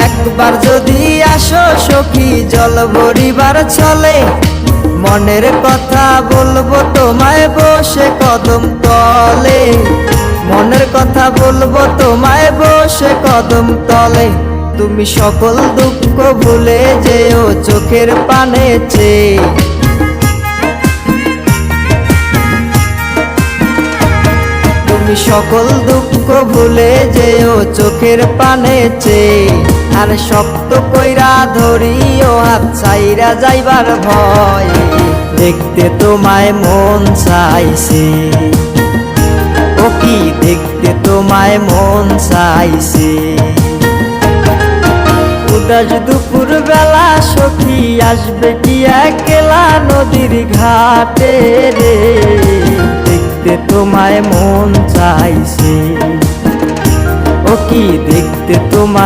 একবার যদি আসো সখী জল ভরিবার চলে, মনের কথা বলবো তোমায় বসে কদম তলে। মনের কথা বলবো তোমায় বসে কদম তলে। তুমি সকল দুঃখ ভুলে যেও চোখের পানে চেয়ে। তুমি সকল দুঃখ ভুলে যেও চোখের পানে চেয়ে। আর শক্ত কইরা ধরিও হাত ছাইরা যাইবার ভয়, দেখতে তোমায় মন চাইছে। ও কি দেখতে তোমায় মন চাইছে। উদাস দুপুর বেলা সখী আসবে কি একলা নদীর ঘাটে রে, দেখতে তোমায় মন চাইছে। ও কি দেখতে তোমায়